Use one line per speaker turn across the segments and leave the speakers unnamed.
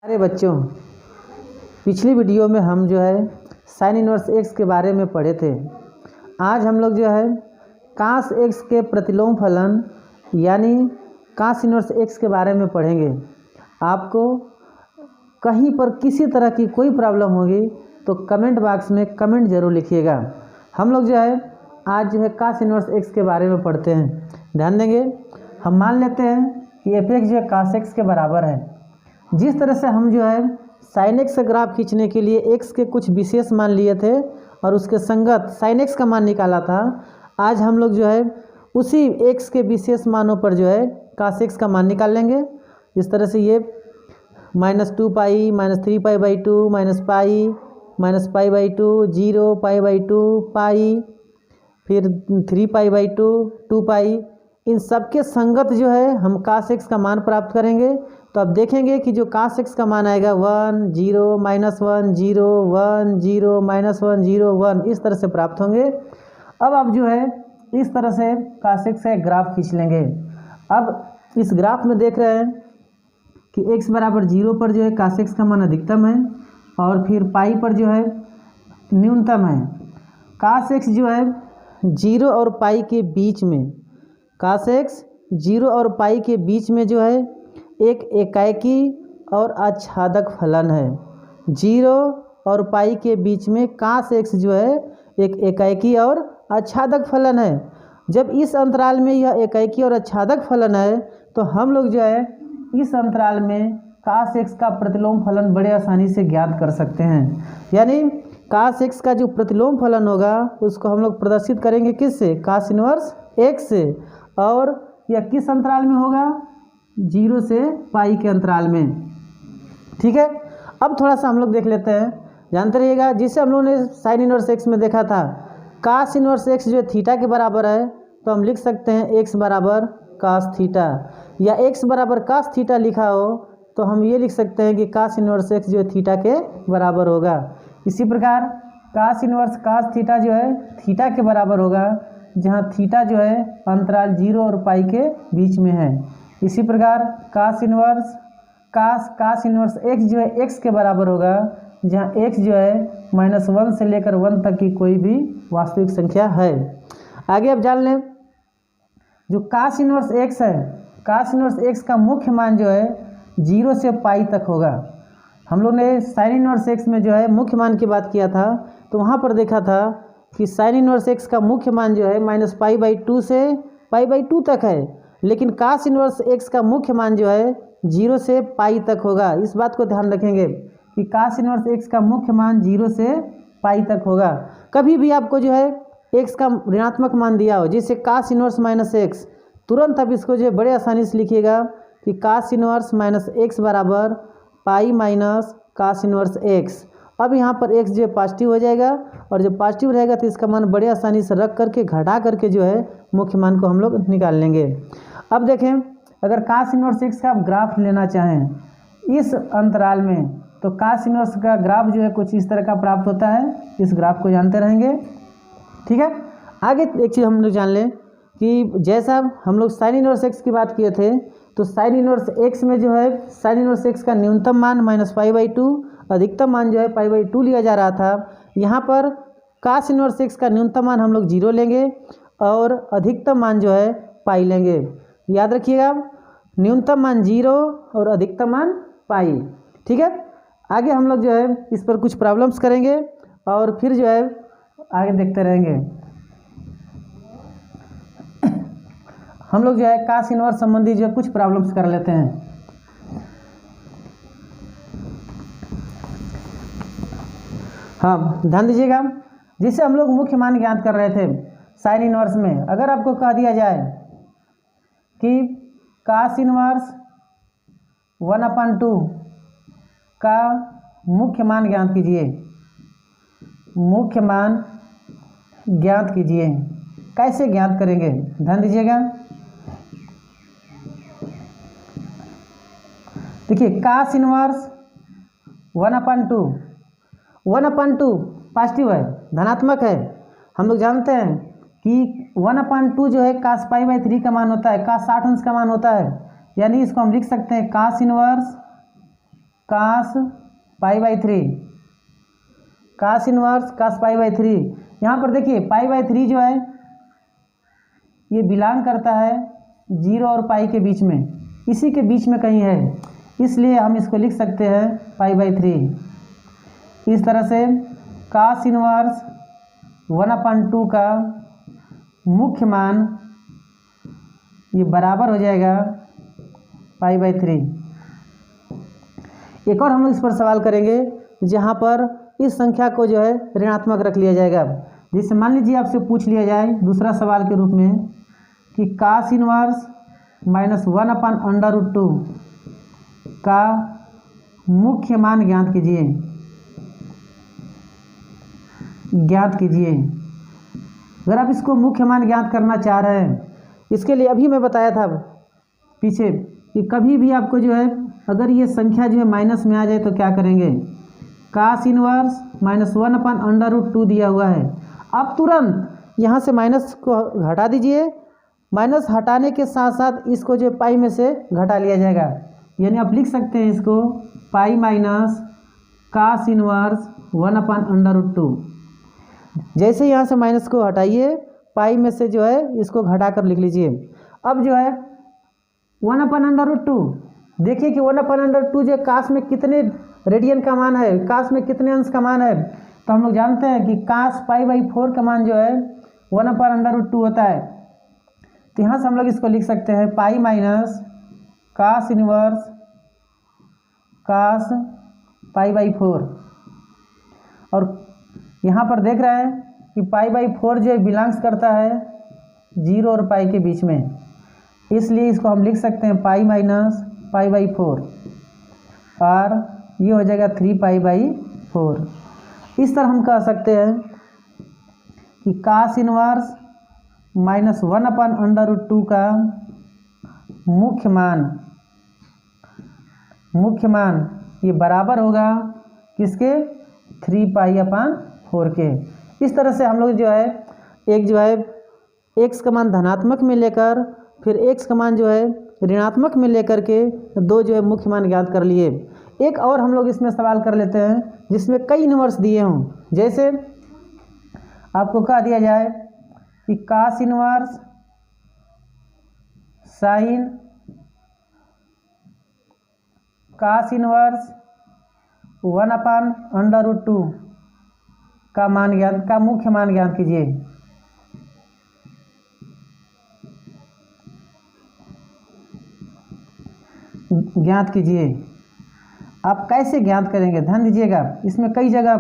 अरे बच्चों, पिछली वीडियो में हम जो है साइन इनवर्स एक्स के बारे में पढ़े थे। आज हम लोग जो है कास एक्स के प्रतिलोम फलन यानी कास इनवर्स एक्स के बारे में पढ़ेंगे। आपको कहीं पर किसी तरह की कोई प्रॉब्लम होगी तो कमेंट बॉक्स में कमेंट जरूर लिखिएगा। हम लोग जो है आज जो है कास इनवर्स एक्स के बारे में पढ़ते हैं। ध्यान देंगे, हम मान लेते हैं कि एफ एक्स जो है कास एक्स के बराबर है। जिस तरह से हम जो है साइन एक्स का ग्राफ खींचने के लिए एक्स के कुछ विशेष मान लिए थे और उसके संगत साइन एक्स का मान निकाला था, आज हम लोग जो है उसी एक्स के विशेष मानों पर जो है कास एक्स का मान निकाल लेंगे। इस तरह से ये -2 पाई, -3 पाई/2, -पाई/2, 0 पाई/2, पाई, फिर 3 पाई/2, 2 पाई, इन सब के संगत जो है हम कास एक्स का मान प्राप्त करेंगे। तो अब देखेंगे कि जो कास एक्स का मान आएगा 1 0 -1 0 1 0 -1 0 1 इस तरह से प्राप्त होंगे। अब आप जो है इस तरह से कास एक्स का एक ग्राफ खींच लेंगे। अब इस ग्राफ में देख रहे हैं कि x बराबर 0 पर जो है कास एक्स का मान अधिकतम है और फिर पाई पर जो है न्यूनतम है। कास एक्स जो है 0 और पाई के बीच में, कास एक्स 0 और पाई के बीच में जो है एक एकाएकी और आच्छादक फलन है। 0 और पाई के बीच में कास एक्स जो है एक एकाएकी और आच्छादक फलन है। जब इस अंतराल में यह एकाएकी और आच्छादक फलन है तो हम लोग जो है इस अंतराल में कास एक्स का प्रतिलोम फलन बड़े आसानी से ज्ञात कर सकते हैं। यानी कास एक्स का जो प्रतिलोम फलन होगा उसको हम लोग प्रदर्शित करेंगे किससे? कास इनवर्स एक्स से। और यह किस अंतराल में होगा? 0 से पाई के अंतराल में। ठीक है, अब थोड़ा सा हम लोग देख लेते हैं। जानते रहिएगा, जिसे हम लोगों ने साइन इनवर्स एक्स में देखा था, कास इनवर्स एक्स जो है थीटा के बराबर है, तो हम लिख सकते हैं एक्स बराबर कास थीटा, या एक्स बराबर कास थीटा लिखा हो तो हम ये लिख सकते हैं कि कास इनवर्स एक्स जो है थीटा के बराबर होगा। इसी प्रकार कास इनवर्स कास थीटा जो है थीटा के बराबर होगा, जहाँ थीटा जो है अंतराल 0 और पाई के बीच में है। इसी प्रकार कास इनवर्स एक्स जो है एक्स के बराबर होगा, जहाँ एक्स जो है -1 से लेकर 1 तक की कोई भी वास्तविक संख्या है। आगे अब जान लें, जो कास इनवर्स एक्स है, कास इनवर्स एक्स का मुख्य मान जो है 0 से पाई तक होगा। हम लोग ने साइन इनवर्स एक्स में जो है मुख्य मान की बात किया था, तो वहाँ पर देखा था कि साइन इनवर्स एक्स का मुख्य मान जो है -पाई/2 से पाई/2 तक है, लेकिन कास इनवर्स एक्स का मुख्य मान जो है 0 से पाई तक होगा। इस बात को ध्यान रखेंगे कि कास इनवर्स एक्स का मुख्य मान 0 से पाई तक होगा। कभी भी आपको जो है एक्स का ऋणात्मक मान दिया हो, जैसे कास इनवर्स -x, तुरंत आप इसको जो है बड़े आसानी से लिखिएगा कि कास इनवर्स -x बराबर pi minus cos inverse x। अब यहाँ पर x जो है पॉजिटिव हो जाएगा, और जब पॉजिटिव रहेगा तो इसका मान बड़े आसानी से रख करके घटा करके जो है मुख्य मान को हम लोग निकाल लेंगे। अब देखें, अगर कास इनवर्स एक्स का आप ग्राफ लेना चाहें इस अंतराल में, तो कास इनवर्स का ग्राफ जो है कुछ इस तरह का प्राप्त होता है। इस ग्राफ को जानते रहेंगे। ठीक है, आगे एक चीज़ हम लोग जान लें कि जैसा हम लोग साइन इनवर्स एक्स की बात किए थे, तो साइन इनवर्स एक्स में जो है साइन इनवर्स एक्स का न्यूनतम मान -पाई/2, अधिकतम मान जो है पाई/2 लिया जा रहा था। यहाँ पर कास इनवर्स एक्स का न्यूनतम मान हम लोग 0 लेंगे और अधिकतम मान जो है पाई लेंगे। याद रखिएगा, न्यूनतम मान 0 और अधिकतम मान पाई। ठीक है, आगे हम लोग जो है इस पर कुछ प्रॉब्लम्स करेंगे और फिर जो है आगे देखते रहेंगे। हम लोग जो है कास इनवर्स संबंधी जो है कुछ प्रॉब्लम्स कर लेते हैं। हाँ, ध्यान दीजिएगा, जिसे हम लोग मुख्य मान ज्ञात कर रहे थे साइन इनवर्स में, अगर आपको कह दिया जाए कि कास इनवर्स 1/2 का मुख्य मान ज्ञात कीजिए, मुख्य मान ज्ञात कीजिए, कैसे ज्ञात करेंगे? ध्यान दीजिएगा, देखिए कास इनवर्स 1/2 पॉजिटिव है, धनात्मक है। हम लोग जानते हैं कि 1/2 जो है कास पाई/3 का मान होता है, कास 60 अंश का मान होता है। यानी इसको हम लिख सकते हैं cos inverse cos pi by 3, cos inverse cos pi by 3। यहाँ पर देखिए पाई बाई 3 जो है ये बिलोंग करता है 0 और पाई के बीच में, इसी के बीच में कहीं है, इसलिए हम इसको लिख सकते हैं पाई बाई 3। इस तरह से कास इनवर्स 1/2 का मुख्य मान ये बराबर हो जाएगा पाई बाई 3। एक और हम लोग इस पर सवाल करेंगे जहाँ पर इस संख्या को जो है ऋणात्मक रख लिया जाएगा। जैसे मान लीजिए आपसे पूछ लिया जाए दूसरा सवाल के रूप में कि कास इनवर्स -1/√2 का मुख्य मान ज्ञात कीजिए, ज्ञात कीजिए। अगर आप इसको मुख्य मान ज्ञात करना चाह रहे हैं, इसके लिए अभी मैं बताया था पीछे कि कभी भी आपको जो है अगर ये संख्या जो है माइनस में आ जाए तो क्या करेंगे, कास इनवर्स -1/√2 दिया हुआ है, अब तुरंत यहाँ से माइनस को हटा दीजिए, माइनस हटाने के साथ साथ इसको जो पाई में से घटा लिया जाएगा, यानी आप लिख सकते हैं इसको पाई माइनस कास इनवर्स 1/√2। जैसे यहाँ से माइनस को हटाइए, पाई में से जो है इसको घटा कर लिख लीजिए। अब जो है 1/√2, देखिए कि 1/√2 जो कास में कितने रेडियन का मान है, कास में कितने अंश का मान है, तो हम लोग जानते हैं कि कास पाई बाई 4 का मान जो है 1/√2 होता है। तो यहाँ से हम लोग इसको लिख सकते हैं pi minus cos inverse cos pi by 4। और यहाँ पर देख रहे हैं कि पाई बाई 4 जो बिलोंग्स करता है 0 और पाई के बीच में, इसलिए इसको हम लिख सकते हैं पाई माइनस पाई बाई 4 और ये हो जाएगा 3 पाई बाई 4। इस तरह हम कह सकते हैं कि कास इनवर्स -1/√2 का मुख्य मान ये बराबर होगा किसके, 3 पाई/4 के। इस तरह से हम लोग जो है एक जो है x का मान धनात्मक में लेकर फिर x का मान जो है ऋणात्मक में लेकर के दो जो है मुख्य मान ज्ञात कर लिए। एक और हम लोग इसमें सवाल कर लेते हैं जिसमें कई इनवर्स दिए हों। जैसे आपको कह दिया जाए कि कास इनवर्स साइन कास इनवर्स 1/√2 का मान ज्ञात का मुख्य मान ज्ञात कीजिए। ज्ञात कीजिए। आप कैसे ज्ञात करेंगे, ध्यान दीजिएगा, इसमें कई जगह,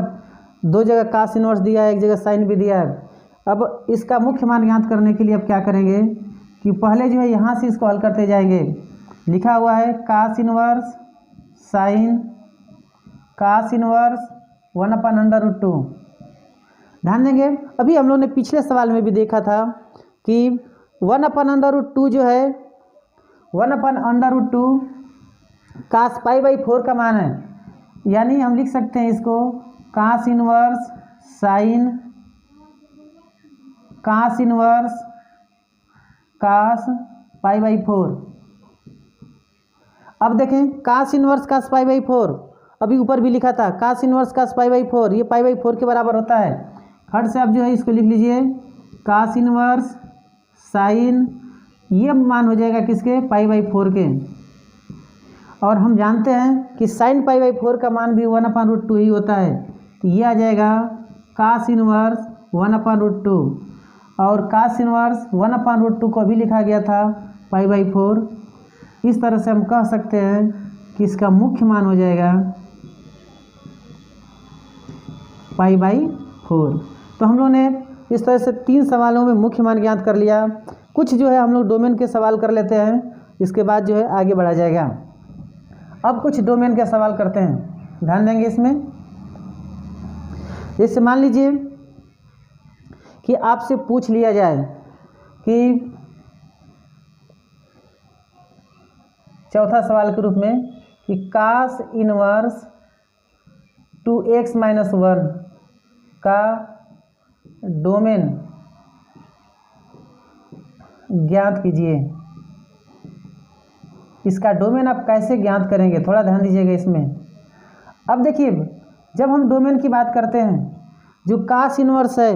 दो जगह कास इनवर्स दिया है, एक जगह साइन भी दिया है। अब इसका मुख्य मान ज्ञात करने के लिए अब क्या करेंगे कि पहले जो है यहाँ से इसको हल करते जाएंगे। लिखा हुआ है कास इनवर्स साइन कास इनवर्स 1/√2। ध्यान देंगे, अभी हम लोग ने पिछले सवाल में भी देखा था कि 1/√2 जो है 1/√2 कास पाई बाई 4 का मान है, यानी हम लिख सकते हैं इसको cos inverse sine cos inverse cos pi by 4। अब देखें कास इनवर्स कास पाई बाई 4, अभी ऊपर भी लिखा था कास इनवर्स कास पाई बाई 4, ये पाई बाई 4 के बराबर होता है। खट से आप जो है इसको लिख लीजिए कास इनवर्स साइन, ये मान हो जाएगा किसके, पाई बाई 4 के। और हम जानते हैं कि साइन पाई बाई 4 का मान भी 1/√2 ही होता है, तो ये आ जाएगा कास इनवर्स 1/√2। और कास इनवर्स 1/√2 को भी लिखा गया था पाई बाई 4। इस तरह से हम कह सकते हैं कि इसका मुख्य मान हो जाएगा पाई बाई 4। तो हम लोगों ने इस तरह से 3 सवालों में मुख्य मान ज्ञात कर लिया। कुछ जो है हम लोग डोमेन के सवाल कर लेते हैं, इसके बाद जो है आगे बढ़ा जाएगा। अब कुछ डोमेन के सवाल करते हैं, ध्यान देंगे इसमें। जैसे मान लीजिए कि आपसे पूछ लिया जाए कि चौथा सवाल के रूप में कि कास इनवर्स 2x - 1 का डोमेन ज्ञात कीजिए। इसका डोमेन आप कैसे ज्ञात करेंगे, थोड़ा ध्यान दीजिएगा इसमें। अब देखिए, जब हम डोमेन की बात करते हैं, जो कास इनवर्स है,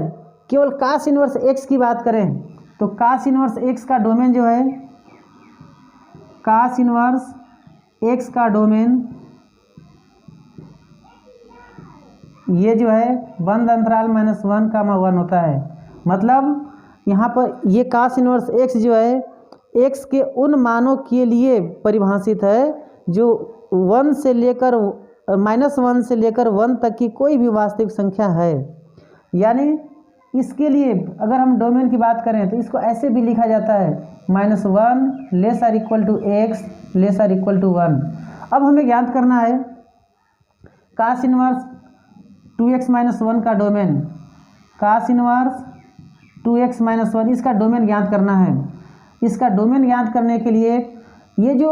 केवल कास इनवर्स एक्स की बात करें तो कास इनवर्स एक्स का डोमेन जो है, कास इनवर्स एक्स का डोमेन ये जो है बंद अंतराल -1, 1 होता है। मतलब यहाँ पर ये कास इनवर्स एक्स जो है एक्स के उन मानों के लिए परिभाषित है जो 1 से लेकर -1 से लेकर 1 तक की कोई भी वास्तविक संख्या है। यानी इसके लिए अगर हम डोमेन की बात करें तो इसको ऐसे भी लिखा जाता है -1 lesser equal to X lesser equal to 1। अब हमें ज्ञात करना है कास इनवर्स 2x - 1 का डोमेन, कास इनवर्स 2x - 1 इसका डोमेन ज्ञात करना है। इसका डोमेन ज्ञात करने के लिए ये जो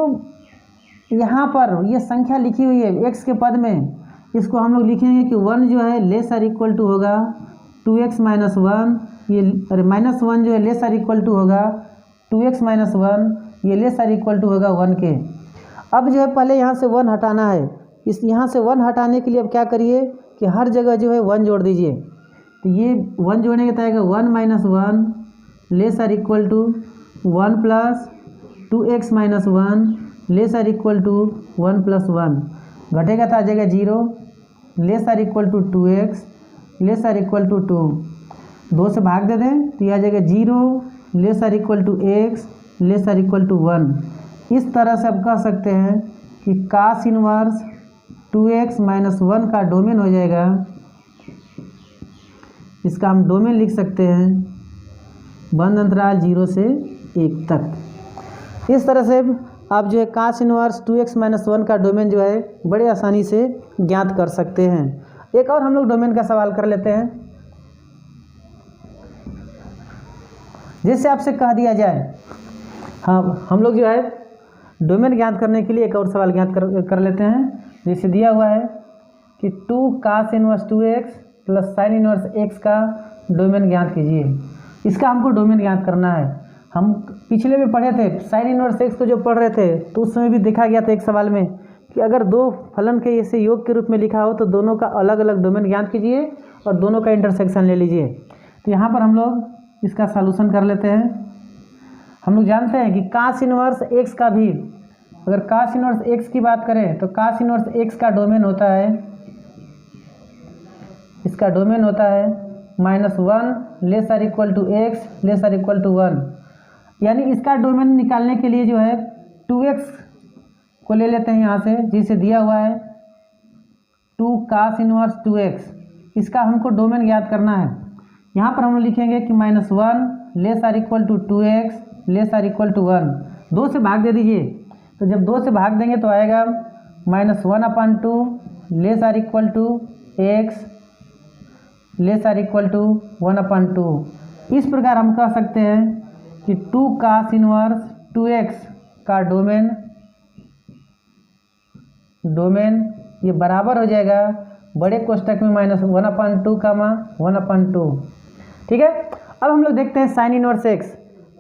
यहाँ पर ये संख्या लिखी हुई है x के पद में, इसको हम लोग लिखेंगे कि 1 जो है लेसर इक्वल टू होगा 2x - 1, ये -1 जो है लेसर इक्वल टू होगा 2x - 1, ये लेसर इक्वल टू होगा 1 के। अब जो है पहले यहाँ से 1 हटाना है। इस यहाँ से 1 हटाने के लिए अब क्या करिए कि हर जगह जो है 1 जोड़ दीजिए। तो ये 1 जोड़ने के तरीका 1 - 1 lesser equal to 1 plus 2x - 1 lesser equal to 1 + 1, घटेगा तो आ जाएगा 0 lesser equal to 2x lesser equal to 2, 2 से भाग दे दें तो यह आ जाएगा 0 lesser equal to x lesser equal to 1। इस तरह से आप कह सकते हैं कि कास इनवर्स 2x - 1 का डोमेन हो जाएगा, इसका हम डोमेन लिख सकते हैं बंद अंतराल 0 से 1 तक। इस तरह से आप जो है कास इनवर्स 2x - 1 का डोमेन जो है बड़े आसानी से ज्ञात कर सकते हैं। एक और हम लोग डोमेन का सवाल कर लेते हैं। जैसे आपसे कह दिया जाए, हाँ हम लोग जो है डोमेन ज्ञात करने के लिए एक और सवाल ज्ञात कर लेते हैं। जैसे दिया हुआ है कि 2 cos inverse 2x plus sine inverse x का डोमेन ज्ञात कीजिए। इसका हमको डोमेन ज्ञात करना है। हम पिछले में पढ़े थे साइन इनवर्स x को जो पढ़ रहे थे तो उस समय भी देखा गया था एक सवाल में कि अगर दो फलन के ऐसे योग के रूप में लिखा हो तो दोनों का अलग अलग डोमेन ज्ञात कीजिए और दोनों का इंटरसेक्शन ले लीजिए। तो यहाँ पर हम लोग इसका सॉल्यूशन कर लेते हैं। हम लोग जानते हैं कि कास इनवर्स x का भी, अगर कास इनवर्स x की बात करें तो कास इनवर्स x का डोमेन होता है, इसका डोमेन होता है -1 lesser equal to x lesser equal to 1। यानी इसका डोमेन निकालने के लिए जो है 2x को ले लेते हैं यहाँ से, जिसे दिया हुआ है 2 कास इनवर्स 2x, इसका हमको डोमेन ज्ञात करना है। यहाँ पर हम लिखेंगे कि -1 lesser equal to 2x lesser equal to 1, 2 से भाग दे दीजिए। तो जब 2 से भाग देंगे तो आएगा -1/2 lesser equal to x lesser equal to 1/2। इस प्रकार हम कह सकते हैं कि 2 कास इनवर्स 2x का डोमेन ये बराबर हो जाएगा बड़े कोष्टक में -1/2 कामा 1/2। ठीक है। अब हम लोग देखते हैं साइन इनवर्स x।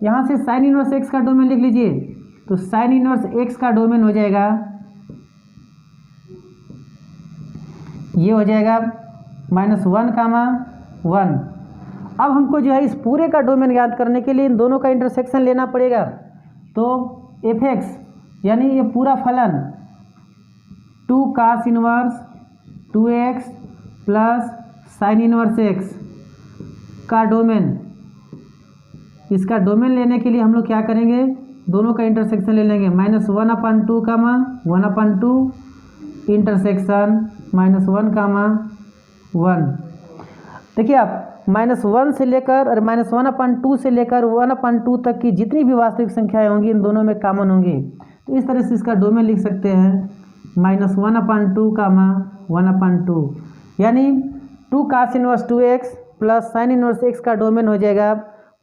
यहाँ से साइन इनवर्स x का डोमेन लिख लीजिए। तो साइन इनवर्स x का डोमेन हो जाएगा, ये हो जाएगा -1 कामा 1। अब हमको जो है इस पूरे का डोमेन ज्ञात करने के लिए इन दोनों का इंटरसेक्शन लेना पड़ेगा। तो f(x) यानी ये पूरा फलन 2 cos inverse 2x plus sine inverse x का डोमेन, इसका डोमेन लेने के लिए हम लोग क्या करेंगे, दोनों का इंटरसेक्शन ले लेंगे। -1/2 कामा 1/2 इंटरसेक्शन -1 कामा 1। देखिए आप -1 से लेकर और -1/2 से लेकर 1/2 तक की जितनी भी वास्तविक संख्याएं होंगी इन दोनों में कॉमन होंगी। तो इस तरह से इसका डोमेन लिख सकते हैं -1/2 कामा 1/2, यानी 2 cos inverse 2x plus sine inverse x का डोमेन हो जाएगा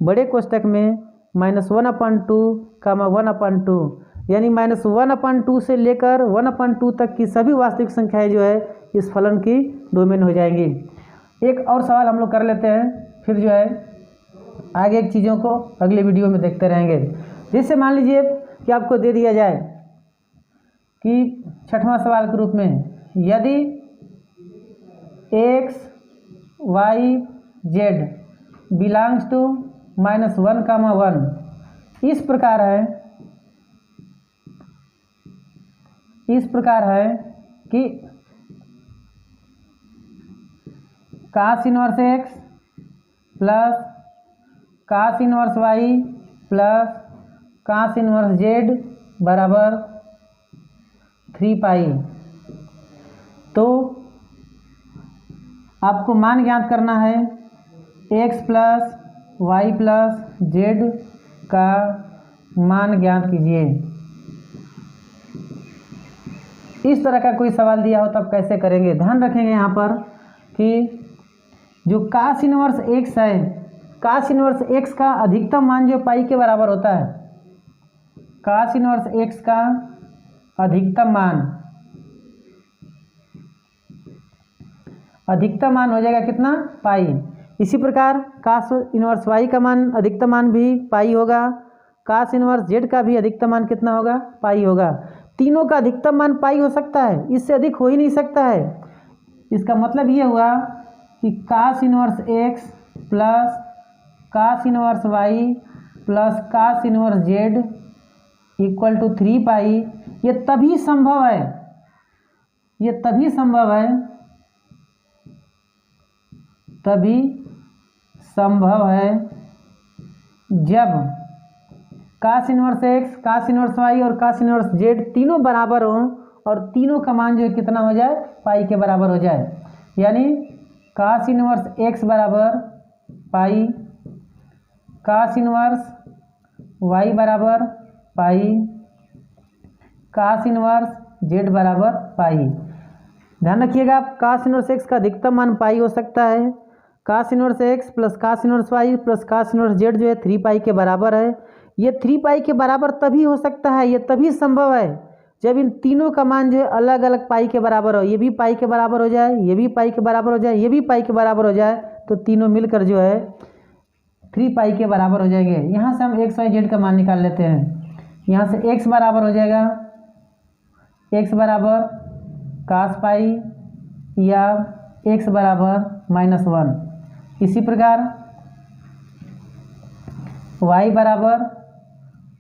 बड़े कोष्टक में -1/2 कामा 1/2, यानी -1/2 से लेकर 1/2 तक की सभी वास्तविक संख्याएं जो है इस फलन की डोमेन हो जाएंगी। एक और सवाल हम लोग कर लेते हैं, फिर जो है आगे एक चीज़ों को अगले वीडियो में देखते रहेंगे। जैसे मान लीजिए कि आपको दे दिया जाए कि 6वां सवाल के रूप में, यदि X Y Z belongs to -1, 1 इस प्रकार है कि cos inverse X plus cos inverse Y plus cos inverse Z बराबर 3 पाई। तो आपको मान ज्ञात करना है x plus Y plus Z का मान ज्ञात कीजिए। इस तरह का कोई सवाल दिया हो तो आप कैसे करेंगे, ध्यान रखेंगे यहाँ पर कि जो cos इनवर्स x है, cos इनवर्स x का अधिकतम मान जो पाई के बराबर होता है, cos इनवर्स x का अधिकतम मान हो जाएगा कितना, पाई। इसी प्रकार cos इनवर्स y का मान अधिकतम मान भी पाई होगा, cos इनवर्स z का भी अधिकतम मान कितना होगा, पाई होगा। तीनों का अधिकतम मान पाई हो सकता है, इससे अधिक हो ही नहीं सकता है। इसका मतलब ये हुआ कि cos inverse x plus cos inverse y plus cos inverse z equal to 3 pi. ये तभी संभव है जब cos inverse x, cos inverse y और cos इनवर्स z तीनों बराबर हों और तीनों का मान जो है कितना हो जाए, पाई के बराबर हो जाए। यानी cos इनवर्स x बराबर पाई, cos इनवर्स y बराबर पाई, cos इनवर्स z बराबर पाई। ध्यान रखिएगा, cos इनवर्स x का अधिकतम मान पाई हो सकता है, cos inverse x plus cos inverse y plus cos inverse z जो है 3 पाई के बराबर है। ये 3 पाई के बराबर तभी हो सकता है, ये तभी संभव है जब इन तीनों का मान जो है अलग अलग पाई के बराबर हो। ये भी पाई के बराबर हो जाए, ये भी पाई के बराबर हो जाए, ये भी पाई के बराबर हो जाए, तो तीनों मिलकर जो है 3 पाई के बराबर हो जाएंगे। यहाँ से हम x y z का मान निकाल लेते हैं। यहाँ से x बराबर हो जाएगा, x बराबर cos पाई या x बराबर -1। इसी प्रकार y बराबर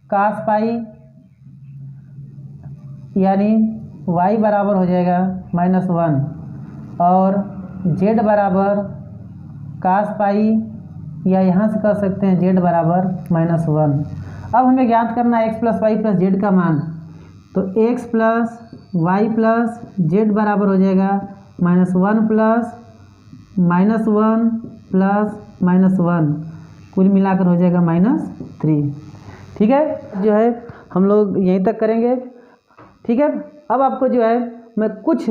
cos पाई यानी y बराबर हो जाएगा -1 और z बराबर cos पाई या यहाँ से कर सकते हैं z बराबर -1। अब हमें ज्ञात करना है x plus Y plus Z का मान। तो x plus Y plus Z बराबर हो जाएगा -1 प्लस -1 प्लस -1, कुल मिलाकर हो जाएगा -3। ठीक है, जो है हम लोग यहीं तक करेंगे। ठीक है, अब आपको जो है मैं कुछ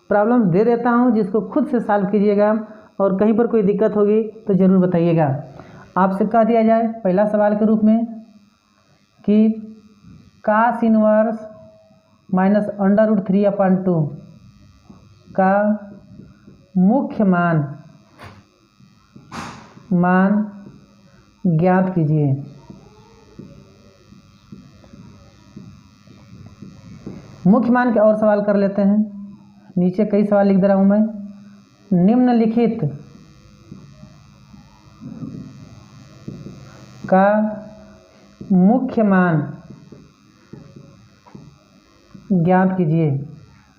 प्रॉब्लम दे देता हूं जिसको खुद से सॉल्व कीजिएगा और कहीं पर कोई दिक्कत होगी तो ज़रूर बताइएगा। आपसे कह दिया जाए पहला सवाल के रूप में कि cos इनवर्स -√3/2 का मुख्य मान ज्ञात कीजिए। मुख्य मान के और सवाल कर लेते हैं। नीचे कई सवाल लिख दे रहा हूं मैं। निम्नलिखित का मुख्य मान ज्ञात कीजिए।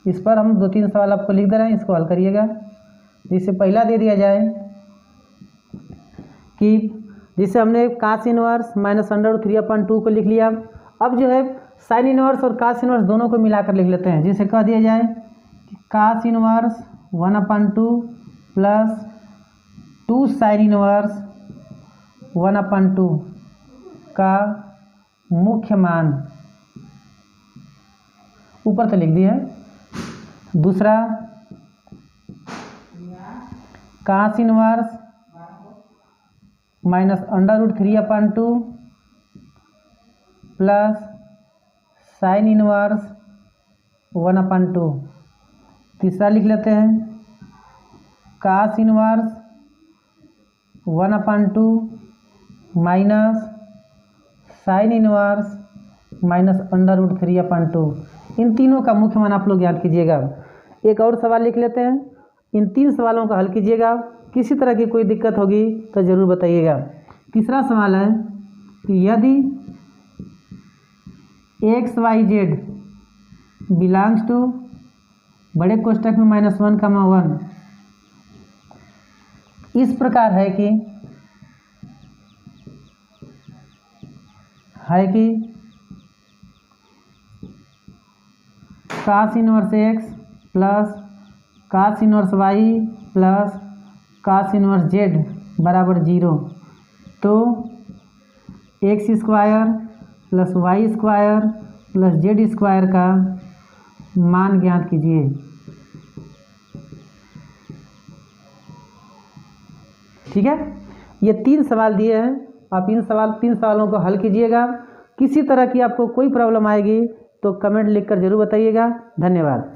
इस पर हम 2-3 सवाल आपको लिख दे रहे हैं, इसको हल करिएगा। जिससे पहला दे दिया जाए कि जिसे हमने cos इनवर्स -√3/2 को लिख लिया। अब जो है sin इनवर्स और cos इनवर्स दोनों को मिलाकर लिख लेते हैं। जिसे कह दिया जाए कि cos inverse 1/2 plus 2 sin inverse 1/2 का मुख्य मान ऊपर से लिख दिया है। दूसरा cos inverse -√3/2 plus sin inverse 1/2। तीसरा लिख लेते हैं cos inverse 1/2 minus sin inverse -√3/2। इन तीनों का मुख्य मान आप लोग याद कीजिएगा। एक और सवाल लिख लेते हैं। इन 3 सवालों का हल कीजिएगा। किसी तरह की कोई दिक्कत होगी तो ज़रूर बताइएगा। तीसरा सवाल है कि यदि XYZ बिलोंग्स टू बड़े कोष्ठक में -1, इस प्रकार है कि cos inverse x plus cos inverse y plus cos inverse z बराबर 0, तो x² plus y² plus z² का मान ज्ञात कीजिए। ठीक है, ये 3 सवाल दिए हैं, आप इन 3 सवालों को हल कीजिएगा। किसी तरह की आपको कोई प्रॉब्लम आएगी तो कमेंट लिखकर जरूर बताइएगा। धन्यवाद।